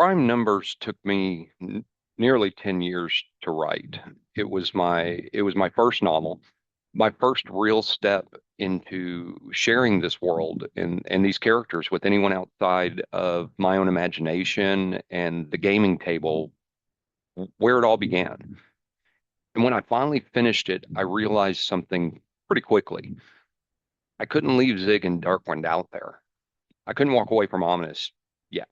Prime Numbers took me nearly 10 years to write. It was my first novel, my first real step into sharing this world and these characters with anyone outside of my own imagination and the gaming table where it all began. And when I finally finished it, I realized something pretty quickly. I couldn't leave Zig and Darkwind out there. I couldn't walk away from Ominous yet.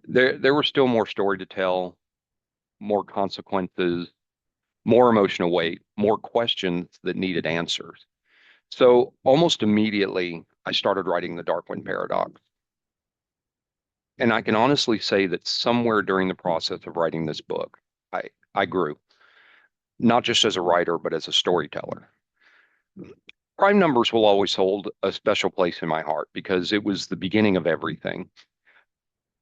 There was still more story to tell, more consequences, more emotional weight, more questions that needed answers. So almost immediately, I started writing the Darkwind Paradox. And I can honestly say that somewhere during the process of writing this book, I grew, not just as a writer, but as a storyteller. Prime Numbers will always hold a special place in my heart because it was the beginning of everything.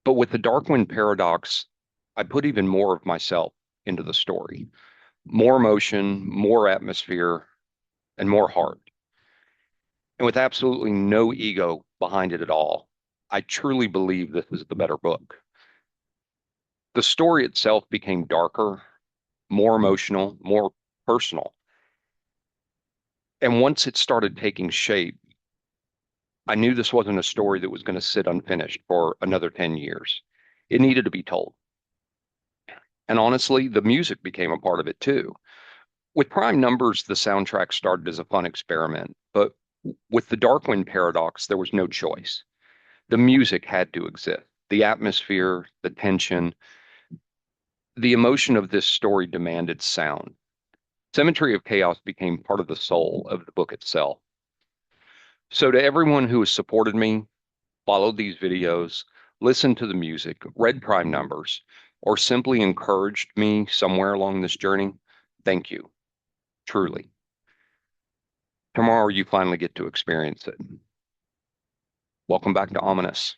But with the Darkwind Paradox, I put even more of myself into the story, more emotion, more atmosphere, and more heart. And with absolutely no ego behind it at all, I truly believe this is the better book. The story itself became darker, more emotional, more personal. And once it started taking shape, I knew this wasn't a story that was going to sit unfinished for another 10 years. It needed to be told. And honestly, the music became a part of it too. With Prime Numbers, the soundtrack started as a fun experiment, but with the Darkwind Paradox, there was no choice. The music had to exist. The atmosphere, the tension, the emotion of this story demanded sound. Symmetry of Chaos became part of the soul of the book itself. So, to everyone who has supported me, followed these videos, listened to the music, read Prime Numbers, or simply encouraged me somewhere along this journey, thank you, truly. Tomorrow, you finally get to experience it. Welcome back to Ominous.